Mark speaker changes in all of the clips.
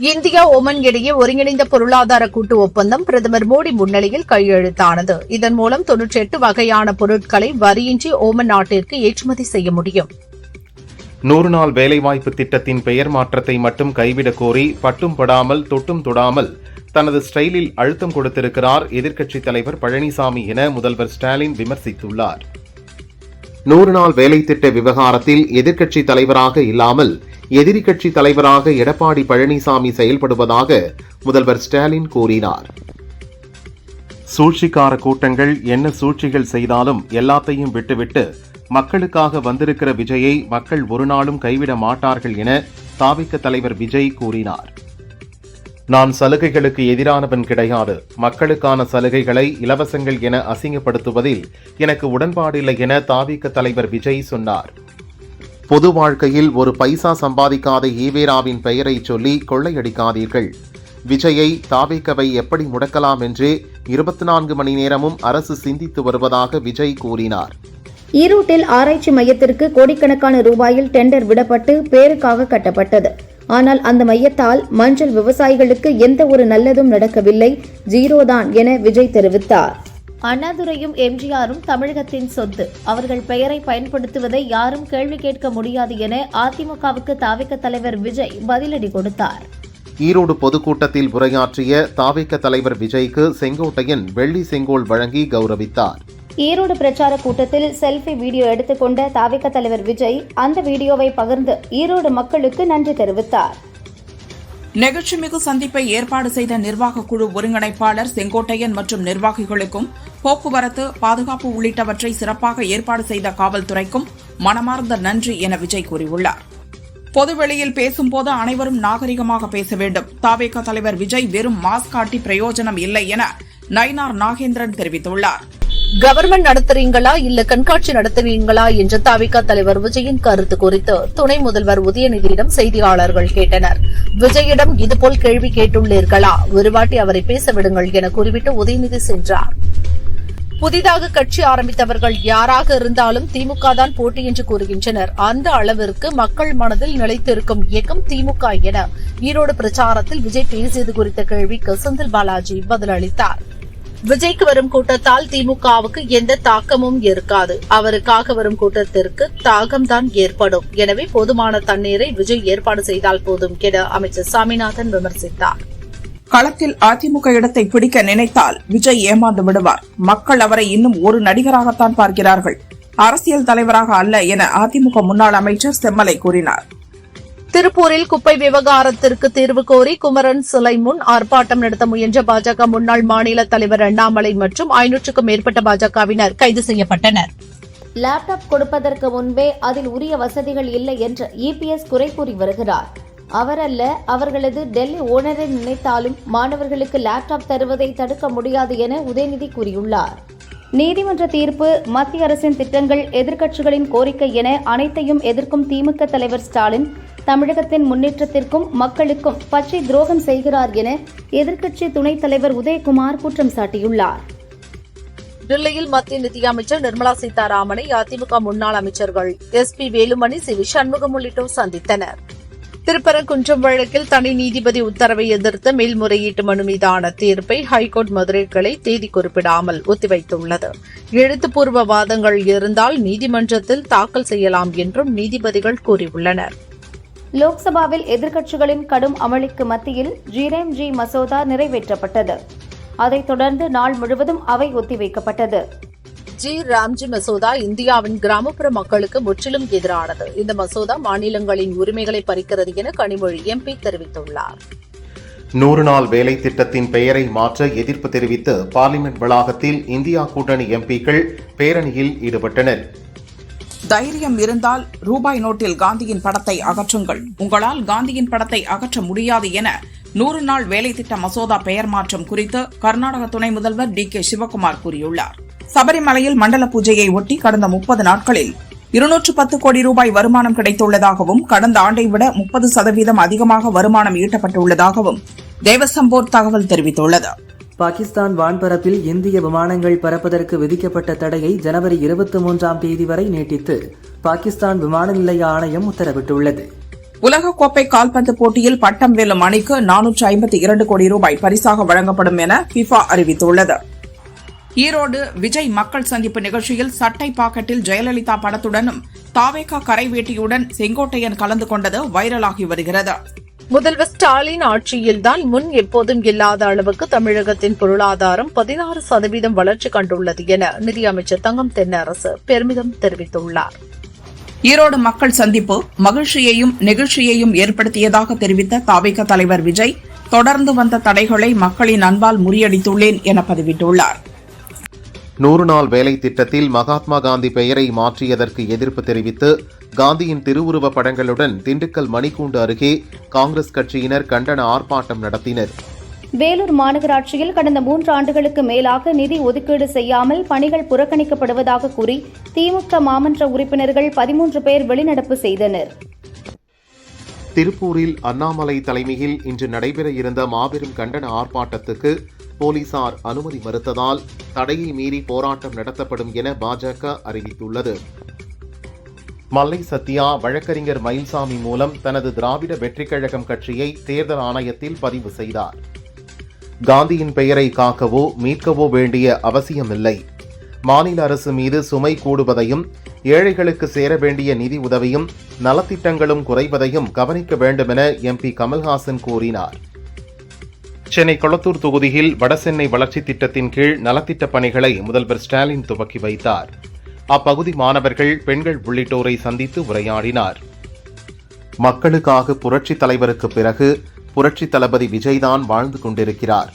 Speaker 1: India Oman இடையே ஒருங்கிணைந்த பொருளாதார கூட்டு ஒப்பந்தம் பிரதமர் மோடி முன்னிலையில் கையெழுத்தானது. இதன் மூலம் 98 வகையான பொருட்களை வரியின்றி ஓமன் நாட்டிற்கு ஏற்றுமதி செய்ய முடியும்.
Speaker 2: 100 நாள் வேலைவாய்ப்பு திட்டத்தின் பெயர் மாற்றத்தை மட்டும் கைவிடக் கோரி பட்டும் படாமல் தொட்டும் தொடாமல் தனது ஸ்டைலில் அழுத்தம் கொடுத்திருக்கிறார் எதிர்க்கட்சித் தலைவர் பழனிசாமி என முதல்வர் ஸ்டாலின் விமர்சித்துள்ளார். 100 நாள் வேலை திட்ட விவகாரத்தில் எதிர்க்கட்சித் தலைவராக இல்லாமல் எதிரி கட்சி தலைவராக எடப்பாடி பழனிசாமி செயல்படுவதாக முதல்வர் ஸ்டாலின் கூறினார். சூழ்ச்சிக்கார கூட்டங்கள் என்ன சூழ்ச்சிகள் செய்தாலும் எல்லாத்தையும் விட்டுவிட்டு மக்களுக்காக வந்திருக்கிற விஜயை மக்கள் ஒரு நாளும் கைவிட மாட்டார்கள் என தாவிக தலைவர் விஜய் கூறினார். நான் சலுகைகளுக்கு எதிரானவன் கிடையாது. மக்களுக்கான சலுகைகளை இலவசங்கள் என அசிங்கப்படுத்துவதில் எனக்கு உடன்பாடில்லை என தாவிக தலைவர் விஜய் சொன்னார். பொது வாழ்க்கையில் ஒரு பைசா சம்பாதிக்காத ஈவேராவின் பெயரை சொல்லி கொள்ளையடிக்காதீர்கள். விஜயை தாவேகவை எப்படி முடக்கலாம் என்று 24 மணி நேரமும் அரசு சிந்தித்து வருவதாக விஜய் கூறினார்.
Speaker 3: ஈரோட்டில் ஆராய்ச்சி மையத்திற்கு கோடிக்கணக்கான ரூபாயில் டெண்டர் விடப்பட்டு பேருக்காக கட்டப்பட்டது. ஆனால் அந்த மையத்தால் மஞ்சள் விவசாயிகளுக்கு எந்த ஒரு நல்லதும் நடக்கவில்லை, ஜீரோதான் என விஜய் தெரிவித்தார். அண்ணாதுரையும் எம்ஜிஆரும் தமிழகத்தின் சொத்து. அவர்கள் பெயரை பயன்படுத்துவதை யாரும் கேள்வி கேட்க முடியாது என அதிமுகவுக்கு தாவிக தலைவர் விஜய் பதிலடி கொடுத்தார்.
Speaker 2: ஈரோடு பொதுக்கூட்டத்தில் உரையாற்றிய தாவிக தலைவர் விஜய்க்கு செங்கோட்டையன் வெள்ளி செங்கோல் வழங்கி கௌரவித்தார்.
Speaker 3: ஈரோடு பிரச்சார கூட்டத்தில் செல்ஃபி வீடியோ எடுத்துக்கொண்ட தாவிக தலைவர் விஜய் அந்த வீடியோவை பகிர்ந்து ஈரோடு மக்களுக்கு நன்றி தெரிவித்தார்.
Speaker 4: நெகிழ்ச்சிமிகு சந்திப்பை ஏற்பாடு செய்த நிர்வாக குழு ஒருங்கிணைப்பாளர் செங்கோட்டையன் மற்றும் நிர்வாகிகளுக்கும், போக்குவரத்து, பாதுகாப்பு உள்ளிட்டவற்றை சிறப்பாக ஏற்பாடு செய்த காவல்துறைக்கும் மனமார்ந்த நன்றி என விஜய் கூறியுள்ளார். பொதுவெளியில் பேசும்போது அனைவரும் நாகரிகமாக பேச வேண்டும். தாவேகா தலைவர் விஜய் வெறும் மாஸ்க் காட்டி பிரயோஜனம் இல்லை என நயினார் நாகேந்திரன் தெரிவித்துள்ளார்.
Speaker 1: கவர்மெண்ட் நடத்துறீங்களா இல்ல கண்காட்சி நடத்துவீங்களா என்ற தாவிக தலைவர் விஜயின் கருத்து குறித்து துணை முதல்வர் உதயநிதியிடம் செய்தியாளர்கள் கேட்டனர். விஜயிடம் இதுபோல் கேள்வி கேட்டுள்ளீர்களா? ஒருவாட்டி அவரை பேச விடுங்கள் என கூறிவிட்டு உதயநிதி சென்றார். புதிதாக கட்சி ஆரம்பித்தவர்கள் யாராக இருந்தாலும் திமுக தான் போட்டி என்று கூறுகின்றனர். அந்த அளவிற்கு மக்கள் மனதில் நிலைத்திருக்கும் இயக்கம் திமுக என ஈரோடு பிரச்சாரத்தில் விஜய் பேசியது குறித்த கேள்விக்கு செந்தில் பாலாஜி பதிலளித்தார். விஜய்க்கு வரும் கூட்டத்தால் திமுகவுக்கு எந்த தாக்கமும் இருக்காது. அவருக்காக வரும் கூட்டத்திற்கு தாகம்தான் ஏற்படும். எனவே போதுமான தண்ணீரை விஜய் ஏற்பாடு செய்தால் போதும் என அமைச்சர் சாமிநாதன் விமர்சித்தார்.
Speaker 4: களத்தில் அதிமுக இடத்தை பிடிக்க நினைத்தால் விஜய் ஏமாந்து விடுவார். மக்கள் அவரை இன்னும் ஒரு நடிகராகத்தான் பார்க்கிறார்கள், அரசியல் தலைவராக அல்ல என அதிமுக முன்னாள் அமைச்சர் செம்மலை கூறினார்.
Speaker 1: திருப்பூரில் குப்பை விவகாரத்திற்கு தீர்வு கோரி குமரன் சிலை முன் ஆர்ப்பாட்டம் நடத்த முயன்ற பாஜக முன்னாள் மாநில தலைவர் அண்ணாமலை மற்றும் 500க்கும் மேற்பட்ட பாஜகவினர் கைது செய்யப்பட்டனர்.
Speaker 3: லேப்டாப் கொடுப்பதற்கு முன்பே அதில் உரிய வசதிகள் இல்லை என்று இபிஎஸ் குறை கூறி வருகிறார். அவரல்ல, அவர்களது டெல்லி ஓனரை நினைத்தாலும் மாணவர்களுக்கு லேப்டாப் தருவதை தடுக்க முடியாது என உதயநிதி கூறியுள்ளார். நீதிமன்ற தீர்ப்பு, மத்திய அரசின் திட்டங்கள், எதிர்க்கட்சிகளின் கோரிக்கை என அனைத்தையும் எதிர்க்கும் திமுக தலைவர் ஸ்டாலின் தமிழகத்தின் முன்னேற்றத்திற்கும் மக்களுக்கும் பச்சை துரோகம் செய்கிறார் என எதிர்க்கட்சி துணைத் தலைவர் உதயகுமார் குற்றம் சாட்டியுள்ளார்.
Speaker 1: டெல்லியில் மத்திய நிதியமைச்சர் நிர்மலா சீதாராமனை அதிமுக முன்னாள் அமைச்சர்கள் எஸ்.பி. வேலுமணி, சி.வி. சண்முகம் உள்ளிட்டோர் சந்தித்தனர். திருப்பரங்குன்றம் வழக்கில் தனி நீதிபதி உத்தரவை எதிர்த்த மேல்முறையீட்டு மனு மீதான தீர்ப்பை ஹைகோர்ட் மதுரை கிளை தேதி குறிப்பிடாமல் ஒத்திவைத்துள்ளது. எழுத்துப்பூர்வ வாதங்கள் இருந்தால் நீதிமன்றத்தில் தாக்கல் செய்யலாம் என்றும் நீதிபதிகள் கூறியுள்ளனர்.
Speaker 3: லோக்சபாவில் எதிர்க்கட்சிகளின் கடும் அமளிக்கு மத்தியில் ஜிரேம்ஜி மசோதா நிறைவேற்றப்பட்டது. அதைத் தொடர்ந்து நாள் முழுவதும் அவை ஒத்திவைக்கப்பட்டது.
Speaker 1: ராம்ஜி மசோதா இந்தியாவின் கிராமப்புற மக்களுக்கு முற்றிலும் எதிரானது. இந்த மசோதா மாநிலங்களின் உரிமைகளை பறிக்கிறது என கனிமொழி எம்பி தெரிவித்துள்ளார்.
Speaker 2: 100 நாள் வேலை திட்டத்தின் பெயரை மாற்ற எதிர்ப்பு தெரிவித்து பார்லிமெண்ட் வளாகத்தில் இந்தியா கூட்டணி எம்பிக்கள் பேரணியில் ஈடுபட்டனர்.
Speaker 4: தைரியம் இருந்தால் ரூபாய் நோட்டில் காந்தியின் படத்தை அகற்றுங்கள். உங்களால் காந்தியின் படத்தை அகற்ற முடியாது என 100 நாள் வேலை திட்ட மசோதா பெயர் மாற்றம் குறித்து கர்நாடக துணை முதல்வர் டி.கே. சிவக்குமார் கூறியுள்ளார். சபரிமலையில் மண்டல பூஜையை ஒட்டி கடந்த 30 நாட்களில் 210 கோடி ரூபாய் வருமானம் கிடைத்துள்ளதாகவும், கடந்த ஆண்டை விட 30% அதிகமாக வருமானம் ஈட்டப்பட்டுள்ளதாகவும் தேவசம் போர்டு தகவல் தெரிவித்துள்ளது.
Speaker 5: பாகிஸ்தான் வான்பரப்பில் இந்திய விமானங்கள் பறப்பதற்கு விதிக்கப்பட்ட தடையை ஜனவரி 23ஆம் தேதி வரை நீட்டித்து பாகிஸ்தான் விமான நிலைய ஆணையம் உத்தரவிட்டுள்ளது.
Speaker 4: உலகக்கோப்பை கால்பந்து போட்டியில் பட்டம் வெல்லும் அணிக்கு 452 கோடி ரூபாய் பரிசாக வழங்கப்படும் என ஃபிஃபா அறிவித்துள்ளது. ஈரோடு விஜய் மக்கள் சந்திப்பு நிகழ்ச்சியில் சட்டை பாக்கெட்டில் ஜெயலலிதா படத்துடனும் தாவேகா கரைவேட்டியுடன் செங்கோட்டையன் கலந்து கொண்டது வைரலாகி வருகிறது.
Speaker 1: முதல்வர் ஸ்டாலின் ஆட்சியில்தான் முன் எப்போதும் இல்லாத அளவுக்கு தமிழகத்தின் பொருளாதாரம் 16% வளர்ச்சி கண்டுள்ளது என நிதியமைச்சர் தங்கம் தென்னரசு பெருமிதம் தெரிவித்துள்ளார்.
Speaker 4: ஈரோடு மக்கள் சந்திப்பு மகிழ்ச்சியையும் நெகிழ்ச்சியையும் ஏற்படுத்தியதாக தெரிவித்த தாவேகா தலைவர் விஜய் தொடர்ந்து வந்த தடைகளை மக்களின் அன்பால் முறியடித்துள்ளேன் என பதிவிட்டுள்ளார்.
Speaker 2: 100 நாள் வேலை திட்டத்தில் மகாத்மா காந்தி பெயரை மாற்றியதற்கு எதிர்ப்பு தெரிவித்து காந்தியின் திருவுருவ படங்களுடன் திண்டுக்கல் மணிக்கூண்டு அருகே காங்கிரஸ் கட்சியினர் கண்டன ஆர்ப்பாட்டம் நடத்தினர்.
Speaker 3: வேலூர் மாநகராட்சியில் கடந்த 3 ஆண்டுகளுக்கு மேலாக நிதி ஒதுக்கீடு செய்யாமல் பணிகள் புறக்கணிக்கப்படுவதாக கூறி திமுக மாமன்ற உறுப்பினர்கள் 13 பேர் வெளிநடப்பு செய்தனர்.
Speaker 2: திருப்பூரில் அண்ணாமலை தலைமையில் இன்று நடைபெற இருந்த மாபெரும் கண்டன ஆர்ப்பாட்டத்துக்கு போலீசார் அனுமதி மறுத்ததால் தடையை மீறி போராட்டம் நடத்தப்படும் என பாஜக அறிவித்துள்ளது. மல்லை சத்யா வழக்கறிஞர் மயில்சாமி மூலம் தனது திராவிட வெற்றிக் கழகம் கட்சியை தேர்தல் ஆணையத்தில் பதிவு செய்தார். காந்தியின் பெயரை காக்கவோ மீட்கவோ வேண்டிய அவசியமில்லை. மாநில அரசு மீது சுமை கூடுவதையும் ஏழைகளுக்கு சேர வேண்டிய நிதி உதவியும் நலத்திட்டங்களும் குறைவதையும் கவனிக்க வேண்டும் என எம்பி கமல்ஹாசன் கூறினார். சென்னை கொளத்தூர் தொகுதியில் வடசென்னை வளர்ச்சித் திட்டத்தின் கீழ் நலத்திட்ட பணிகளை முதல்வர் ஸ்டாலின் துவக்கி வைத்தார். அப்பகுதி மாணவர்கள், பெண்கள் உள்ளிட்டோரை சந்தித்து உரையாடினார். மக்களுக்காக புரட்சித் தலைவருக்கு பிறகு புரட்சித் தளபதி விஜய்தான் வாழ்ந்து கொண்டிருக்கிறார்.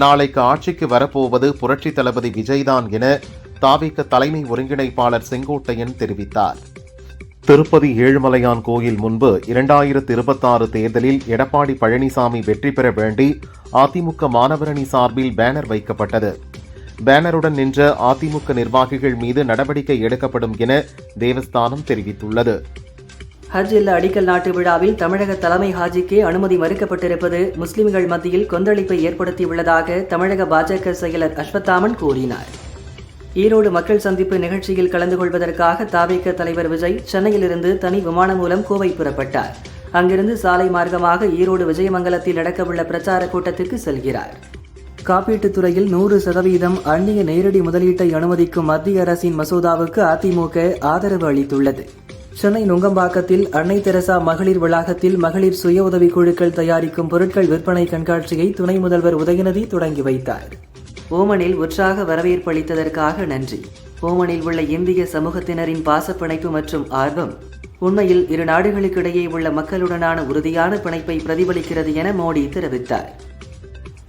Speaker 2: நாளைக்கு ஆட்சிக்கு வரப்போவது புரட்சித் தளபதி விஜய்தான் என தாவேகா தலைமை ஒருங்கிணைப்பாளர் செங்கோட்டையன் தெரிவித்தார். திருப்பதி ஏழுமலையான் கோயில் முன்பு 2026 தேர்தலில் எடப்பாடி பழனிசாமி வெற்றி பெற வேண்டி அதிமுக மாணவரணி சார்பில் பேனர் வைக்கப்பட்டது. பேனருடன் நின்ற அதிமுக நிர்வாகிகள் மீது நடவடிக்கை எடுக்கப்படும் என தேவஸ்தானம் தெரிவித்துள்ளது.
Speaker 5: ஹஜ் இல்ல அடிக்கல் நாட்டு விழாவில் தமிழக தலைமை ஹாஜிக்கு அனுமதி மறுக்கப்பட்டிருப்பது முஸ்லிம்கள் மத்தியில் கொந்தளிப்பை ஏற்படுத்தியுள்ளதாக தமிழக பாஜக செயலர் அஸ்வத்தாமன் கூறினார். ஈரோடு மக்கள் சந்திப்பு நிகழ்ச்சியில் கலந்து கொள்வதற்காக தாவேகா தலைவர் விஜய் சென்னையிலிருந்து தனி விமானம் மூலம் கோவை புறப்பட்டார். அங்கிருந்து சாலை மார்க்கமாக ஈரோடு விஜயமங்கலத்தில் நடக்கவுள்ள பிரச்சார கூட்டத்துக்கு செல்கிறார். காப்பீட்டுத் துறையில் 100% அந்நிய நேரடி முதலீட்டை அனுமதிக்கும் மத்திய அரசின் மசோதாவுக்கு அதிமுக ஆதரவு அளித்துள்ளது. சென்னை நுங்கம்பாக்கத்தில் அன்னை தெரசா மகளிர் வளாகத்தில் மகளிர் சுய உதவி குழுக்கள் தயாரிக்கும் பொருட்கள் விற்பனை கண்காட்சியை துணை முதல்வர் உதயநிதி தொடங்கி வைத்தார். ஓமனில் உற்சாக வரவேற்பு அளித்ததற்காக நன்றி. ஓமனில் உள்ள இந்திய சமூகத்தினரின் பாசப்பிணைப்பு மற்றும் ஆர்வம் உண்மையில் இரு நாடுகளுக்கிடையே உள்ள மக்களுடனான உறுதியான பிணைப்பை பிரதிபலிக்கிறது என மோடி தெரிவித்தார்.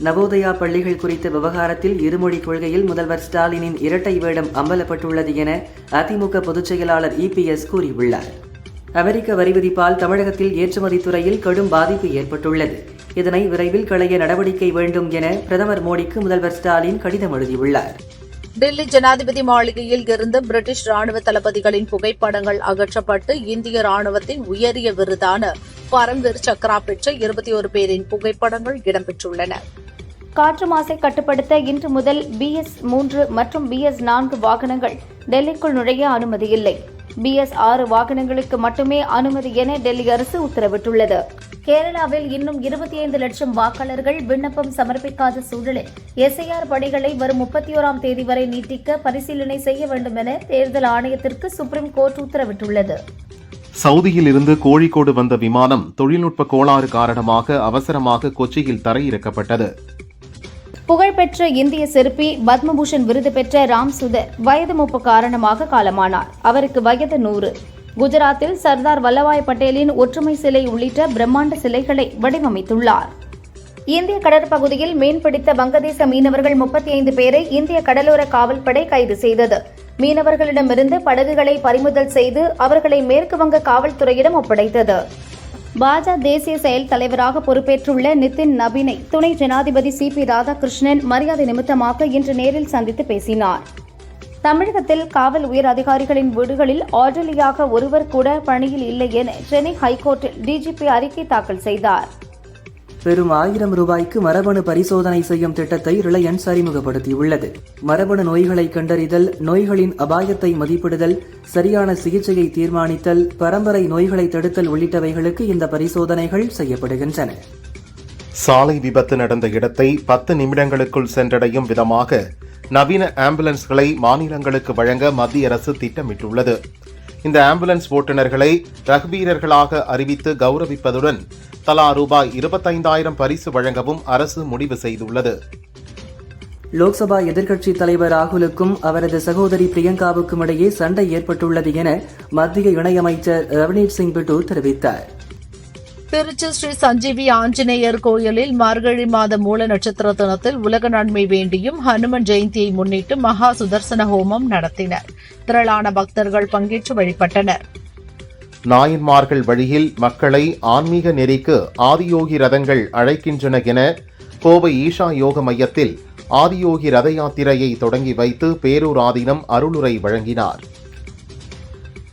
Speaker 5: நவோதயா பள்ளிகள் குறித்த விவகாரத்தில் இருமொழி கொள்கையில் முதல்வர் ஸ்டாலினின் இரட்டை வேடம் அம்பலப்பட்டுள்ளது என அதிமுக பொதுச் செயலாளர் EPS கூறியுள்ளார். அமெரிக்க வரி விதிப்பால் தமிழகத்தில் ஏற்றுமதி துறையில் கடும் பாதிப்பு ஏற்பட்டுள்ளது. இதனை விரைவில் களைய நடவடிக்கை வேண்டும் என பிரதமர் மோடிக்கு முதல்வர் ஸ்டாலின் கடிதம் எழுதியுள்ளார்.
Speaker 1: டெல்லி ஜனாதிபதி மாளிகையில் இருந்து பிரிட்டிஷ் ராணுவ தளபதிகளின் புகைப்படங்கள் அகற்றப்பட்டு இந்திய ராணுவத்தின் உயரிய விருதான பரம்வீர் சக்ரா பெற்ற 21 பேரின் புகைப்படங்கள் இடம்பெற்றுள்ளன.
Speaker 3: காற்று மாசை கட்டுப்படுத்த இன்று முதல் BS3 மற்றும் BS4 வாகனங்கள் டெல்லிக்குள் நுழைய அனுமதியில்லை. BS6 வாகனங்களுக்கு மட்டுமே அனுமதி என டெல்லி அரசு உத்தரவிட்டுள்ளது. கேரளாவில் இன்னும் 25 லட்சம் வாக்காளர்கள் விண்ணப்பம் சமர்ப்பிக்காத சூழலில் SIR பணிகளை வரும் 31ஆம் தேதி வரை நீட்டிக்க பரிசீலனை செய்ய வேண்டும் என தேர்தல் ஆணையத்திற்கு சுப்ரீம் கோர்ட் உத்தரவிட்டுள்ளது.
Speaker 2: சவுதியில் இருந்து கோழிக்கோடு வந்த விமானம் தொழில்நுட்ப கோளாறு காரணமாக அவசரமாக கொச்சியில் தரையிறக்கப்பட்டது.
Speaker 3: புகழ்பெற்ற இந்திய சிற்பி பத்மபூஷன் விருது பெற்ற ராம் சுதர் வயது மூப்பு காரணமாக காலமானார். அவருக்கு வயது 100. குஜராத்தில் சர்தார் வல்லபாய் பட்டேலின் ஒற்றுமை சிலை உள்ளிட்ட பிரம்மாண்ட சிலைகளை வடிவமைத்துள்ளார். இந்திய கடற்பகுதியில் மீன்பிடித்த வங்கதேச மீனவர்கள் 35 பேரை இந்திய கடலோர காவல்படை கைது செய்தது. மீனவர்களிடமிருந்து படகுகளை பறிமுதல் செய்து அவர்களை மேற்கு வங்க காவல்துறையிடம் ஒப்படைத்தது. பாஜக தேசிய செயல் தலைவராக பொறுப்பேற்றுள்ள நிதின் நபீனை துணை ஜனாதிபதி CP ராதாகிருஷ்ணன் மரியாதை நிமித்தமாக இன்று நேரில் சந்தித்து பேசினார். தமிழகத்தில் காவல் உயர் அதிகாரிகளின் வீடுகளில் ஆர்டர்லியாக ஒருவர் கூட பணியில் இல்லை என சென்னை ஹைகோர்ட்டில் DGP அறிக்கை தாக்கல் செய்தார்.
Speaker 5: வெறும் 1000 ரூபாய்க்கு மரபணு பரிசோதனை செய்யும் திட்டத்தை ரிலையன்ஸ் அறிமுகப்படுத்தியுள்ளது. மரபணு நோய்களை கண்டறிதல், நோய்களின் அபாயத்தை மதிப்பிடுதல், சரியான சிகிச்சையை தீர்மானித்தல், பரம்பரை நோய்களை தடுத்தல் உள்ளிட்டவைகளுக்கு இந்த பரிசோதனைகள் செய்யப்படுகின்றன.
Speaker 2: சாலை விபத்து நடந்த இடத்தை 10 நிமிடங்களுக்குள் சென்றடையும் விதமாக நவீன ஆம்புலன்ஸ்களை மாநிலங்களுக்கு வழங்க மத்திய அரசு திட்டமிட்டுள்ளது. இந்த ஆம்புலன்ஸ் ஓட்டுநர்களை ரக்பீரர்களாக அறிவித்து கௌரவிப்பதுடன் தலா ரூபாய் 25,000 பரிசு வழங்கவும் அரசு முடிவு செய்துள்ளது.
Speaker 5: லோக்சபா எதிர்க்கட்சித் தலைவர் ராகுலுக்கும் அவரது சகோதரி பிரியங்காவுக்கும் இடையே சண்டை ஏற்பட்டுள்ளது என மத்திய இணையமைச்சர் ரவனீத் சிங் பிட்டு தெரிவித்தார்.
Speaker 1: திருச்சி ஸ்ரீ சஞ்சீவி ஆஞ்சநேயர் கோயிலில் மார்கழி மாத மூல நட்சத்திர தினத்தில் உலக நன்மை வேண்டியும் ஹனுமன் ஜெயந்தியை முன்னிட்டு மகா சுதர்சன ஹோமம் நடத்தினர். திரளான பக்தர்கள் பங்கேற்று வழிபட்டனர்.
Speaker 2: நாயன்மார்கள் வழியில் மக்களை ஆன்மீக நெறிக்கு ஆதியோகி ரதங்கள் அழைக்கின்றன என கோவை ஈஷா யோக மையத்தில் ஆதியோகி ரத யாத்திரையை தொடங்கி வைத்து பேரூர் ஆதீனம் அருளுரை வழங்கினார்.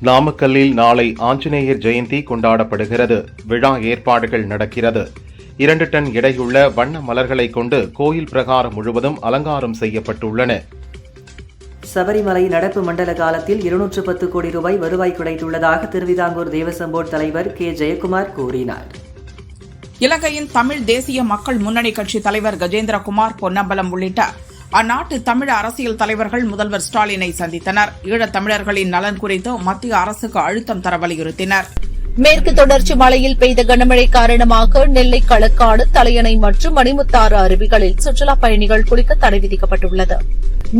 Speaker 2: நாமக்கல்லில் நாளை ஆஞ்சநேயர் ஜெயந்தி கொண்டாடப்படுகிறது. விழா ஏற்பாடுகள் நடக்கிறது. 2 டன் எடையுள்ள வண்ண மலர்களை கொண்டு கோயில் பிரகாரம் முழுவதும் அலங்காரம் செய்யப்பட்டுள்ளன.
Speaker 5: சபரிமலை நடப்பு மண்டல காலத்தில் 210 கோடி ரூபாய் வருவாய் கிடைத்துள்ளதாக திருவிதாங்கூர் தேவசம் போர்டு தலைவர் கே. ஜெயக்குமார் கூறினார்.
Speaker 4: இலங்கையின் தமிழ் தேசிய மக்கள் முன்னணி கட்சி தலைவர் கஜேந்திரகுமார் பொன்னம்பலம் உள்ளிட்ட அந்நாட்டு தமிழ் அரசியல் தலைவர்கள் முதல்வர் ஸ்டாலினை சந்தித்தனர். ஈழத் தமிழர்களின் நலன் குறித்து மத்திய அரசுக்கு அழுத்தம் தர வலியுறுத்தினர்.
Speaker 1: மேற்கு தொடர்ச்சி மலையில் பெய்த கனமழை காரணமாக நெல்லை, களக்காடு, தலையணை மற்றும் மணிமுத்தாறு அருவிகளில் சுற்றுலாப் பயணிகள் குளிக்க தடை விதிக்கப்பட்டுள்ளது.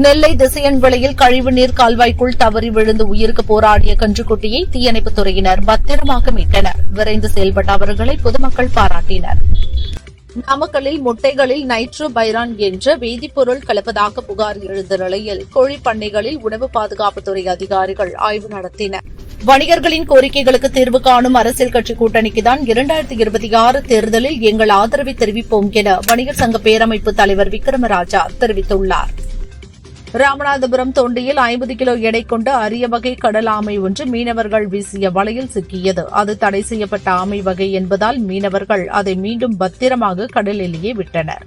Speaker 1: நெல்லை திசையன்விளையில் கழிவுநீர் கால்வாய்க்குள் தவறி விழுந்து உயிருக்கு போராடிய கன்றுக்குட்டியை தீயணைப்புத் துறையினர் பத்திரமாக மீட்டனர். விரைந்து செயல்பட்ட அவர்களை பொதுமக்கள் பாராட்டினர். நாமக்கல்லில் முட்டைகளில் நைட்ரோ பைரான் என்ற வேதிப்பொருள் கலப்பதாக புகார் எழுந்த நிலையில் கோழி பண்ணைகளில் உணவு பாதுகாப்புத்துறை அதிகாரிகள் ஆய்வு நடத்தினர். வணிகர்களின் கோரிக்கைகளுக்கு தீர்வு காணும் அரசியல் கட்சி கூட்டணிக்குதான் 2026 தேர்தலில் எங்கள் ஆதரவை தெரிவிப்போம் என வணிகர் சங்க பேரமைப்பு தலைவர் விக்ரமராஜா தெரிவித்துள்ளார். ராமநாதபுரம் தொண்டியில் 50 கிலோ எடை கொண்ட அரிய வகை கடல் ஆமை ஒன்று மீனவர்கள் வீசிய வலையில் சிக்கியது. அது தடை செய்யப்பட்ட ஆமை வகை என்பதால் மீனவர்கள் அதை மீண்டும் பத்திரமாக கடலிலேயே விட்டனர்.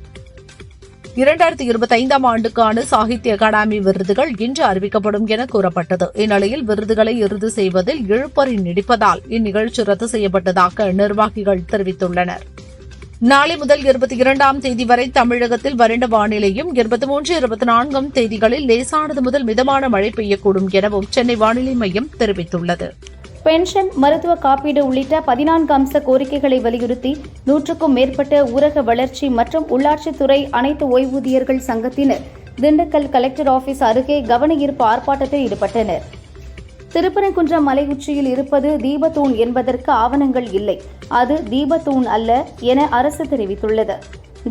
Speaker 1: 2025 ஆண்டுக்கான சாகித்ய அகாடமி விருதுகள் இன்று அறிவிக்கப்படும் என கூறப்பட்டது. இந்நிலையில் விருதுகளை இறுதி செய்வதில் இழுபறி நீடிப்பதால் இந்நிகழ்ச்சி ரத்து செய்யப்பட்டதாக நிர்வாகிகள் தெரிவித்துள்ளனர். நாளை முதல் 22ஆம் தேதி வரை தமிழகத்தில் வறண்ட வானிலையும் 23, 24ஆம் தேதிகளில் லேசானது முதல் மிதமான மழை பெய்யக்கூடும் எனவும் சென்னை வானிலை மையம் தெரிவித்துள்ளது.
Speaker 3: பென்ஷன், மருத்துவ காப்பீடு உள்ளிட்ட 14 அம்ச கோரிக்கைகளை வலியுறுத்தி 100க்கும் மேற்பட்ட ஊரக வளர்ச்சி மற்றும் உள்ளாட்சித்துறை அனைத்து ஓய்வூதியர்கள் சங்கத்தினர் திண்டுக்கல் கலெக்டர் ஆபீஸ் அருகே கவனஈர்ப்பு ஆர்ப்பாட்டத்தில் ஈடுபட்டனர். திருப்பரங்குன்றம் மலை உச்சியில் இருப்பது தீபத்தூண் என்பதற்கு ஆவணங்கள் இல்லை, அது தீபத்தூண் அல்ல என அரசு தெரிவித்துள்ளது.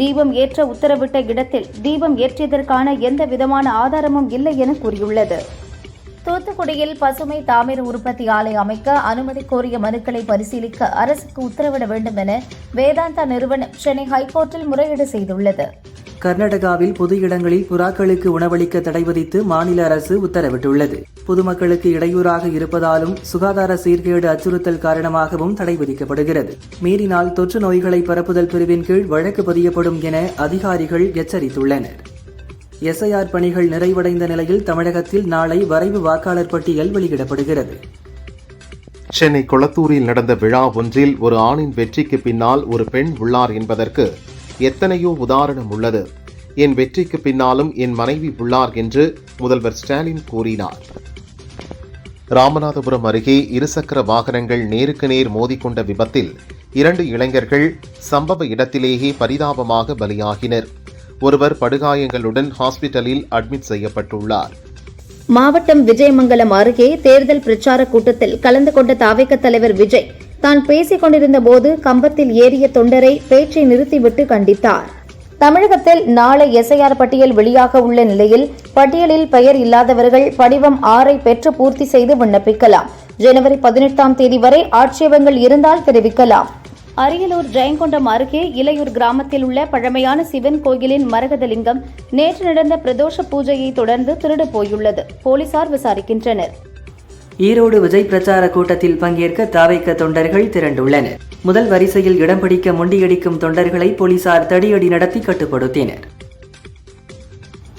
Speaker 3: தீபம் ஏற்ற உத்தரவிட்ட இடத்தில் தீபம் ஏற்றியதற்கான எந்த விதமான ஆதாரமும் இல்லை என கூறியுள்ளது. தூத்துக்குடியில் பசுமை தாமிர உற்பத்தி ஆலை அமைக்க அனுமதி கோரிய மனுக்களை பரிசீலிக்க அரசுக்கு உத்தரவிட வேண்டும் என வேதாந்தா நிறுவனம் சென்னை ஹைகோர்ட்டில் முறையீடு செய்துள்ளது.
Speaker 5: கர்நாடகாவில் பொது இடங்களில் புறாக்களுக்கு உணவளிக்க தடை விதித்து மாநில அரசு உத்தரவிட்டுள்ளது. பொதுமக்களுக்கு இடையூறாக இருப்பதாலும் சுகாதார சீர்கேடு அச்சுறுத்தல் காரணமாகவும் தடை விதிக்கப்படுகிறது. மீறினால் தொற்று நோய்களை பரப்புதல் பிரிவின் கீழ் வழக்கு பதியப்படும் என அதிகாரிகள் எச்சரித்துள்ளனர். எஸ்ஐஆர் பணிகள் நிறைவடைந்த நிலையில் தமிழகத்தில் நாளை வரைவு வாக்காளர் பட்டியல் வெளியிடப்படுகிறது.
Speaker 2: சென்னை கொளத்தூரில் நடந்த விழா ஒன்றில் ஒரு ஆணின் வெற்றிக்கு பின்னால் ஒரு பெண் உள்ளார் என்பதற்கு எத்தனையோ உதாரணம் உள்ளது. என் வெற்றிக்கு பின்னாலும் என் மனைவி உள்ளார் என்று முதல்வர் ஸ்டாலின் கூறினார். ராமநாதபுரம் அருகே இருசக்கர வாகனங்கள் நேருக்கு நேர் மோதிக்கொண்ட விபத்தில் 2 இளைஞர்கள் சம்பவ இடத்திலேயே பரிதாபமாக பலியாகினர். ஒருவர் படுகாயங்களுடன் ஹாஸ்பிட்டலில் அட்மிட் செய்யப்பட்டுள்ளார்.
Speaker 3: மாவட்டம் விஜயமங்கலம் அருகே தேர்தல் பிரச்சார கூட்டத்தில் கலந்து கொண்ட தாவேக தலைவர் விஜய் தான் பேசிக் கொண்டிருந்த போது கம்பத்தில் ஏறிய தொண்டரை பேச்சை நிறுத்திவிட்டு கண்டித்தார். தமிழகத்தில் நாளை எஸ்ஐஆர் பட்டியல் வெளியாக உள்ள நிலையில் பட்டியலில் பெயர் இல்லாதவர்கள் படிவம் 6 பெற்று பூர்த்தி செய்து விண்ணப்பிக்கலாம். ஜனவரி 18ஆம் தேதி வரை ஆட்சேபங்கள் இருந்தால் தெரிவிக்கலாம். அரியலூர் ஜெயங்கொண்டம் அருகே இலையூர் கிராமத்தில் உள்ள பழமையான சிவன் கோயிலின் மரகதலிங்கம் நேற்று நடந்த பிரதோஷ பூஜையை தொடர்ந்து திருடு போயுள்ளது. போலீசார் விசாரிக்கின்றனர்.
Speaker 5: ஈரோடு விஜய் பிரச்சார கூட்டத்தில் பங்கேற்க தாவைக்க தொண்டர்கள் திரண்டுள்ளனர். முதல் வரிசையில் இடம் பிடிக்க முண்டியடிக்கும் தொண்டர்களை போலீசார் தடியடி நடத்தி கட்டுப்படுத்தினர்.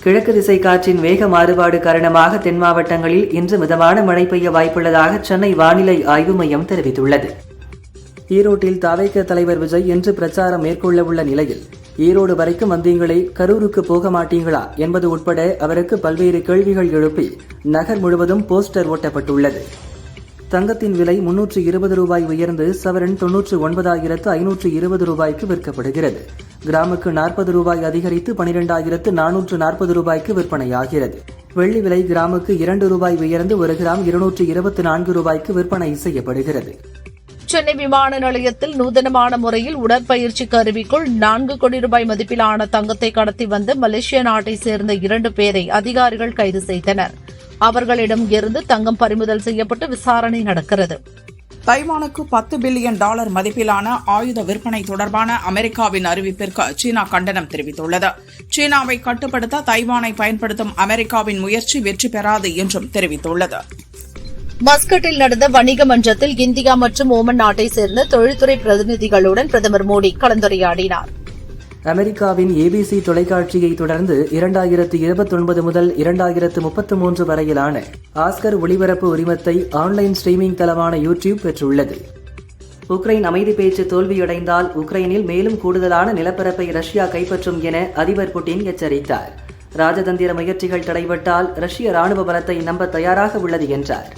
Speaker 5: கிழக்கு திசை காற்றின் வேக மாறுபாடு காரணமாக தென் மாவட்டங்களில் இன்று மிதமான மழை பெய்ய வாய்ப்புள்ளதாக சென்னை வானிலை ஆய்வு மையம் தெரிவித்துள்ளது. ஈரோட்டில் தாவைக்க தலைவர் விஜய் இன்று பிரச்சாரம் மேற்கொள்ள உள்ள நிலையில் ஈரோடு வரைக்கும் வந்தீங்களே, கரூருக்கு போக மாட்டீங்களா என்பது உட்பட அவருக்கு பல்வேறு கேள்விகள் எழுப்பி நகர் முழுவதும் போஸ்டர் ஒட்டப்பட்டுள்ளது. தங்கத்தின் விலை 320 ரூபாய் உயர்ந்து சவரன் 99,520 ரூபாய்க்கு விற்கப்படுகிறது. கிராமுக்கு 40 ரூபாய் அதிகரித்து 12,440 ரூபாய்க்கு விற்பனையாகிறது. வெள்ளி விலை கிராமுக்கு 2 ரூபாய் உயர்ந்து 1 கிராம் 224 ரூபாய்க்கு விற்பனை செய்யப்படுகிறது.
Speaker 1: சென்னை விமான நிலையத்தில் நூதனமான முறையில் உடற்பயிற்சி கருவிக்குள் 4 கோடி ரூபாய் மதிப்பிலான தங்கத்தை கடத்தி வந்த மலேசிய நாட்டை சேர்ந்த 2 பேரை அதிகாரிகள் கைது செய்தனர். அவர்களிடம் இருந்து தங்கம் பறிமுதல் செய்யப்பட்டு விசாரணை நடக்கிறது.
Speaker 4: தைவானுக்கு $10 பில்லியன் மதிப்பிலான ஆயுத விற்பனை தொடர்பான அமெரிக்காவின் அறிவிப்பிற்கு சீனா கண்டனம் தெரிவித்துள்ளது. சீனாவை கட்டுப்படுத்த தைவானை பயன்படுத்தும் அமெரிக்காவின் முயற்சி வெற்றி பெறாது என்றும் தெரிவித்துள்ளது.
Speaker 1: மஸ்கட்டில் நடந்த வணிக மன்றத்தில் இந்தியா மற்றும் ஓமன் நாட்டை சேர்ந்த தொழில்துறை பிரதிநிதிகளுடன் பிரதமர் மோடி கலந்துரையாடினார்.
Speaker 5: அமெரிக்காவின் ABC தொலைக்காட்சியை தொடர்ந்து 2029 முதல் 2033 வரையிலான ஆஸ்கர் ஒளிபரப்பு உரிமத்தை ஆன்லைன் ஸ்ட்ரீமிங் தளமான யூடியூப் பெற்றுள்ளது. உக்ரைன் அமைதி பேச்சு தோல்வியடைந்தால் உக்ரைனில் மேலும் கூடுதலான நிலப்பரப்பை ரஷ்யா கைப்பற்றும் என அதிபர் புட்டின் எச்சரித்தார். ராஜதந்திர முயற்சிகள் தடைபட்டால் ரஷ்ய ராணுவ பலத்தை நம்ப தயாராக உள்ளது என்றார்.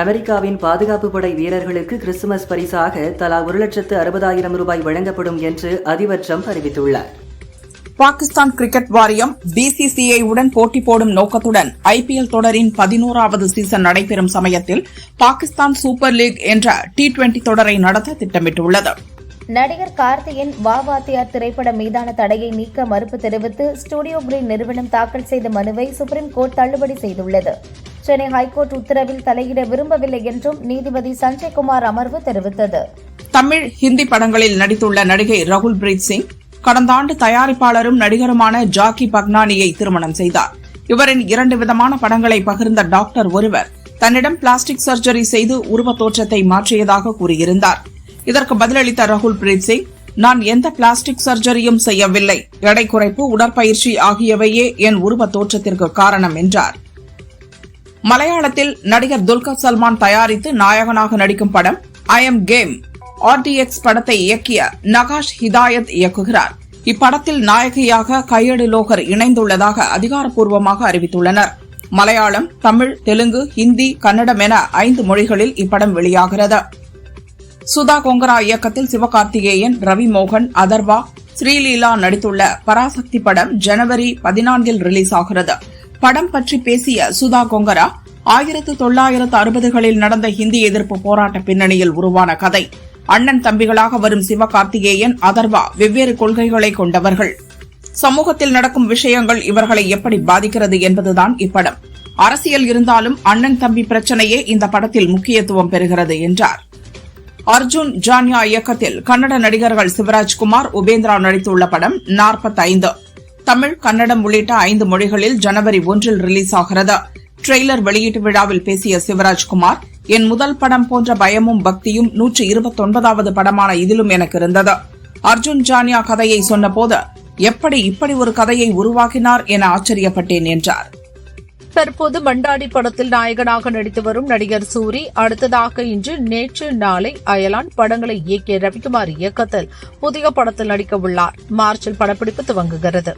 Speaker 5: அமெரிக்காவின் பாதுகாப்பு படை வீரர்களுக்கு கிறிஸ்துமஸ் பரிசாக தலா 1,60,000 ரூபாய் வழங்கப்படும் என்று அதிபர் ட்ரம்ப் அறிவித்துள்ளார்.
Speaker 4: பாகிஸ்தான் கிரிக்கெட் வாரியம் BCCI உடன் போட்டி போடும் நோக்கத்துடன் IPL தொடரின் 11வது சீசன் நடைபெறும் சமயத்தில் பாகிஸ்தான் சூப்பர் லீக் என்ற T20 தொடரை நடத்த திட்டமிட்டுள்ளது.
Speaker 3: நடிகர் கார்த்தியின் வா வாத்தியார் திரைப்படம் மீதான தடையை நீக்க மறுப்பு தெரிவித்து ஸ்டுடியோ கிரீன் நிறுவனம் தாக்கல் செய்த மனுவை சுப்ரீம் கோர்ட் தள்ளுபடி செய்துள்ளது. சென்னை ஹைகோர்ட் உத்தரவில் தலையிட விரும்பவில்லை என்றும் நீதிபதி சஞ்சய் குமார் அமர்வு தெரிவித்தது.
Speaker 4: தமிழ், ஹிந்தி படங்களில் நடித்துள்ள நடிகை ரகுல் பிரீத் சிங் கடந்த ஆண்டு தயாரிப்பாளரும் நடிகருமான ஜாக்கி பக்னானியை திருமணம் செய்தார். இவரின் 2 விதமான படங்களை பகிர்ந்த டாக்டர் ஒருவர் தன்னிடம் பிளாஸ்டிக் சர்ஜரி செய்து உருவ தோற்றத்தை மாற்றியதாக கூறியிருந்தார். இதற்கு பதிலளித்த ரகுல் பிரீத் சிங், நான் எந்த பிளாஸ்டிக் சர்ஜரியும் செய்யவில்லை, எடை குறைப்பு, உடற்பயிற்சி ஆகியவையே என் உருவ தோற்றத்திற்கு காரணம் என்றார். மலையாளத்தில் நடிகர் துல்கர் சல்மான் தயாரித்து நாயகனாக நடிக்கும் படம் ஐ எம் கேம் RDX படத்தை இயக்கிய நகாஷ் ஹிதாயத் இயக்குகிறார். இப்படத்தில் நாயகியாக கையடு லோகர் இணைந்துள்ளதாக அதிகாரப்பூர்வமாக அறிவித்துள்ளனர். மலையாளம், தமிழ், தெலுங்கு, ஹிந்தி, கன்னடம் என 5 மொழிகளில் இப்படம் வெளியாகிறது. சுதா கொங்கரா இயக்கத்தில் சிவகார்த்திகேயன், ரவி மோகன், அதர்வா, ஸ்ரீலீலா நடித்துள்ள பராசக்தி படம் ஜனவரி 14 ரிலீஸ் ஆகிறது. படம் பற்றி பேசிய சுதா கொங்கரா, 1960களில் நடந்த ஹிந்தி எதிர்ப்பு போராட்ட பின்னணியில் உருவான கதை. அண்ணன் தம்பிகளாக வரும் சிவகார்த்திகேயன், அதர்வா வெவ்வேறு கொள்கைகளை கொண்டவர்கள். சமூகத்தில் நடக்கும் விஷயங்கள் இவர்களை எப்படி பாதிக்கிறது என்பதுதான் இப்படம். அரசியல் இருந்தாலும் அண்ணன் தம்பி பிரச்சனையே இந்த படத்தில் முக்கியத்துவம் பெறுகிறது என்றார். அர்ஜுன் ஜான்யா இயக்கத்தில் கன்னட நடிகர்கள் சிவராஜ்குமார், உபேந்திரா நடித்துள்ள படம் 45 தமிழ், கன்னடம் உள்ளிட்ட 5 மொழிகளில் ஜனவரி 1 ரிலீஸ் ஆகிறது. ட்ரெய்லர் வெளியீட்டு விழாவில் பேசிய சிவராஜ்குமார், என் முதல் படம் போன்ற பயமும் பக்தியும் 129வது படமான இதிலும் எனக்கு இருந்தது. அர்ஜுன் ஜான்யா கதையை சொன்னபோது எப்படி இப்படி ஒரு கதையை உருவாக்கினார் என ஆச்சரியப்பட்டேன் என்றார்.
Speaker 1: தற்போது மண்டாடி படத்தில் நாயகனாக நடித்து வரும் நடிகர் சூரி அடுத்ததாக இன்று, நேற்று, நாளை, அயலான் படங்களை இயக்கிய ரவிக்குமார் இயக்கத்தில் புதிய படத்தில் நடிக்க உள்ளார். மார்ச்சில் படப்பிடிப்பு துவங்குகிறது.